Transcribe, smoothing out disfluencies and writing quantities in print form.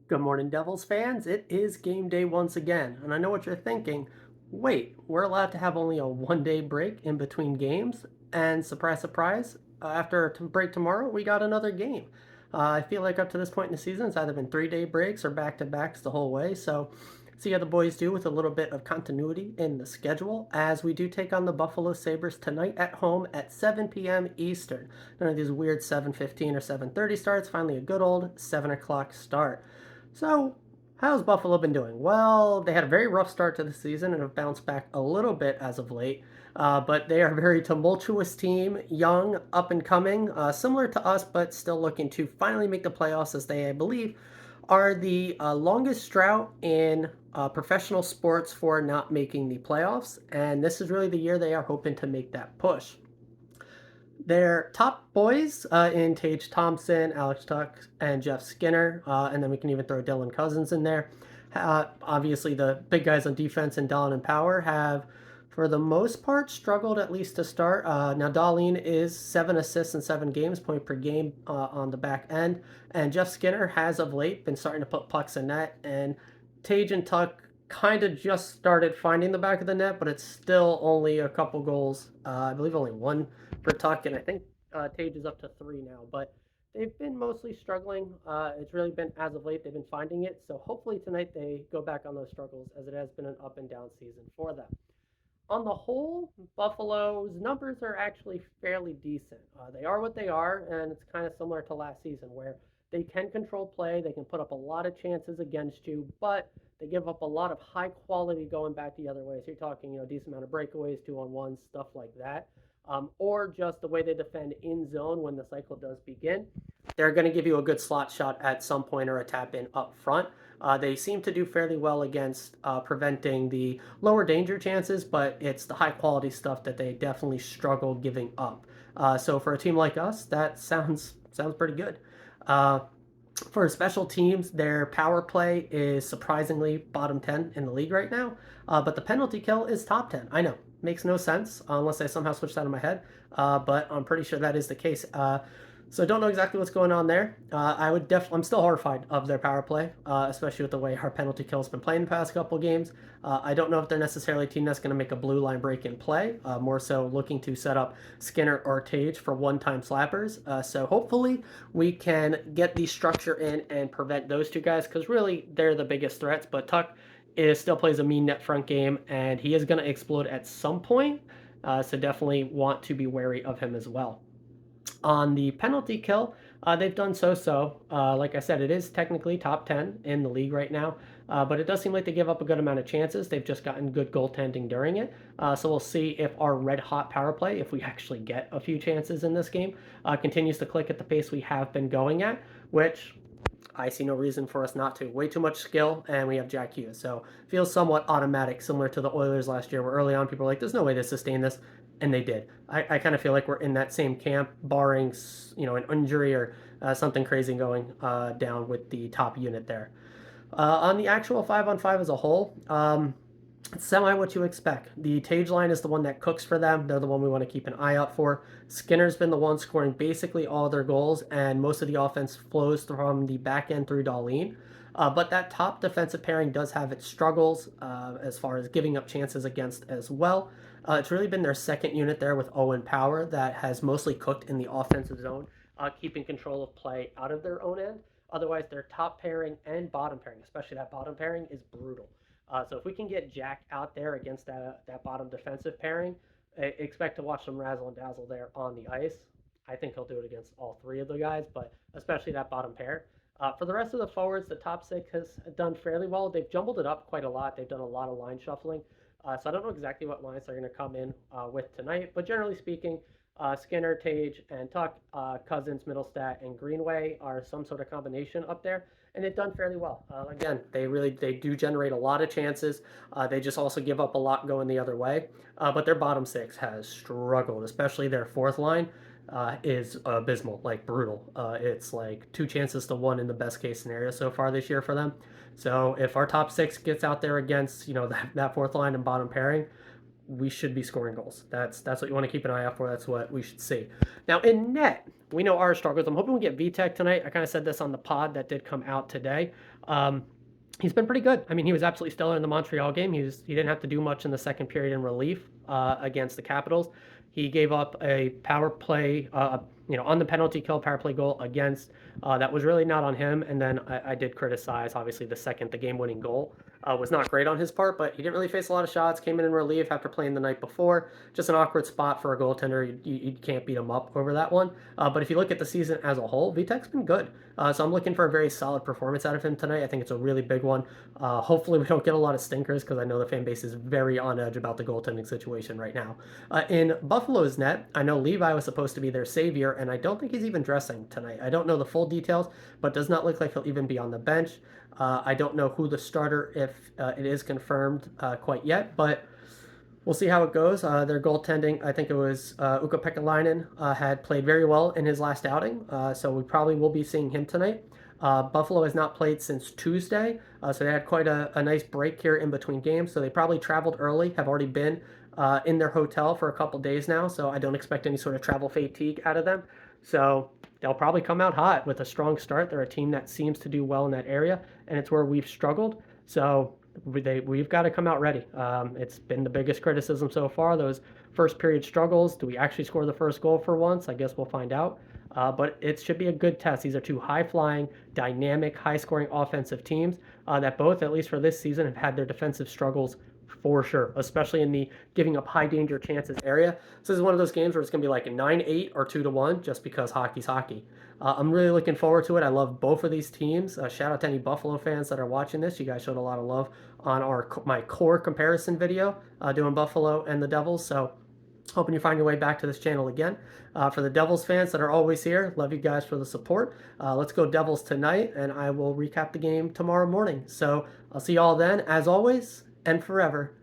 Good morning, Devils fans. It is game day once again, and I know what you're thinking. Wait, we're allowed to have only a 1 day break in between games? And surprise, surprise, after a break tomorrow, we got another game. I feel like up to this point in the season, it's either been 3 day breaks or back to backs the whole way. So, see how the boys do with a little bit of continuity in the schedule as we do take on the Buffalo Sabres tonight at home at 7 p.m. Eastern. None of these weird 7:15 or 7:30 starts, finally a good old 7 o'clock start. So, how's Buffalo been doing? Well, they had a very rough start to the season and have bounced back a little bit as of late. But they are a very tumultuous team, young, up and coming, similar to us, but still looking to finally make the playoffs as they, I believe, are the longest drought in professional sports for not making the playoffs. And this is really the year they are hoping to make that push. Their top boys in Tage Thompson, Alex Tuck, and Jeff Skinner, and then we can even throw Dylan Cousins in there. Obviously, the big guys on defense and Dallin and Power have, for the most part, struggled at least to start. Now, Dallin is 7 assists in 7 games, point per game on the back end, and Jeff Skinner has of late been starting to put pucks in net, and Tage and Tuck kind of just started finding the back of the net, but it's still only a couple goals. I believe only one for Tuck, and I think Tage is up to 3 now. But they've been mostly struggling. It's really been as of late they've been finding it. So hopefully tonight they go back on those struggles, as it has been an up and down season for them. On the whole, Buffalo's numbers are actually fairly decent. They are what they are, and it's kind of similar to last season, where they can control play, they can put up a lot of chances against you, but they give up a lot of high quality going back the other way. So you're talking, decent amount of breakaways, 2-on-1s, stuff like that, or just the way they defend in zone when the cycle does begin. They're going to give you a good slot shot at some point or a tap in up front. They seem to do fairly well against preventing the lower danger chances, but it's the high quality stuff that they definitely struggle giving up. So for a team like us, that sounds pretty good. Uh, for special teams, their power play is surprisingly bottom 10 in the league right now, but the penalty kill is top 10. I know, makes no sense unless I somehow switch that in my head, but I'm pretty sure that is the case. So don't know exactly what's going on there. I'm still horrified of their power play, especially with the way our penalty kill has been playing the past couple games. I don't know if they're necessarily a team that's going to make a blue line break in play. More so looking to set up Skinner or Tage for one-time slappers. So hopefully we can get the structure in and prevent those two guys, because really they're the biggest threats. But Tuck still plays a mean net front game, and he is going to explode at some point. So definitely want to be wary of him as well. On the penalty kill, they've done so-so. Like I said, it is technically top 10 in the league right now, but it does seem like they give up a good amount of chances. They've just gotten good goaltending during it. So we'll see if our red-hot power play, if we actually get a few chances in this game, continues to click at the pace we have been going at, which I see no reason for us not to. Way too much skill, and we have Jack Hughes. So feels somewhat automatic, similar to the Oilers last year, where early on people were like, "There's no way to sustain this," and they did. I kind of feel like we're in that same camp, barring an injury or something crazy going down with the top unit there. On the actual 5-on-5 as a whole, it's semi what you expect. The Tage line is the one that cooks for them. They're the one we want to keep an eye out for. Skinner's been the one scoring basically all their goals, and most of the offense flows from the back end through Darlene. But that top defensive pairing does have its struggles as far as giving up chances against as well. It's really been their second unit there with Owen Power that has mostly cooked in the offensive zone, keeping control of play out of their own end. Otherwise, their top pairing and bottom pairing, especially that bottom pairing, is brutal. So if we can get Jack out there against that bottom defensive pairing, expect to watch some razzle and dazzle there on the ice. I think he'll do it against all three of the guys, but especially that bottom pair. For the rest of the forwards, the top six has done fairly well. They've jumbled it up quite a lot. They've done a lot of line shuffling. So I don't know exactly what lines they're going to come in with tonight, but generally speaking, Skinner, Tage, and Tuck, Cousins, Middlestat, and Greenway are some sort of combination up there, and they've done fairly well. Again, they do generate a lot of chances. They just also give up a lot going the other way. But their bottom six has struggled, especially their fourth line is abysmal, like brutal. It's like 2 chances to 1 in the best case scenario so far this year for them. So if our top six gets out there against that fourth line and bottom pairing, we should be scoring goals. That's what you want to keep an eye out for. That's what we should see. Now in net, we know our struggles. I'm hoping we get VTech tonight. I kind of said this on the pod that did come out today. He's been pretty good. I mean, he was absolutely stellar in the Montreal game. He didn't have to do much in the second period in relief against the Capitals. He gave up a power play, on the penalty kill power play goal against. That was really not on him. And then I did criticize, obviously, the game-winning goal was not great on his part, but he didn't really face a lot of shots. Came in relief after playing the night before. Just an awkward spot for a goaltender. You can't beat him up over that one. But if you look at the season as a whole, Vitek's been good. So I'm looking for a very solid performance out of him tonight. I think it's a really big one. Hopefully we don't get a lot of stinkers because I know the fan base is very on edge about the goaltending situation right now. In Buffalo's net, I know Levi was supposed to be their savior, and I don't think he's even dressing tonight. I don't know the full details, but does not look like he'll even be on the bench. I don't know who the starter, if it is confirmed quite yet, but we'll see how it goes. Their goaltending, I think it was Ukko Pekalainen, had played very well in his last outing, so we probably will be seeing him tonight. Buffalo has not played since Tuesday, so they had quite a nice break here in between games. So they probably traveled early, have already been in their hotel for a couple days now, so I don't expect any sort of travel fatigue out of them. So they'll probably come out hot with a strong start. They're a team that seems to do well in that area, and it's where we've struggled. So we've got to come out ready. It's been the biggest criticism so far, those first period struggles. Do we actually score the first goal for once? I guess we'll find out. But it should be a good test. These are two high-flying, dynamic, high-scoring offensive teams that both, at least for this season, have had their defensive struggles for sure, especially in the giving up high danger chances area. So this is one of those games where it's going to be like a 9-8 or 2-1 just because hockey's hockey. I'm really looking forward to it. I love both of these teams. Shout out to any Buffalo fans that are watching this. You guys showed a lot of love on my core comparison video doing Buffalo and the Devils. So hoping you find your way back to this channel again. For the Devils fans that are always here, love you guys for the support. Let's go Devils tonight, and I will recap the game tomorrow morning. So I'll see you all then, as always, and forever.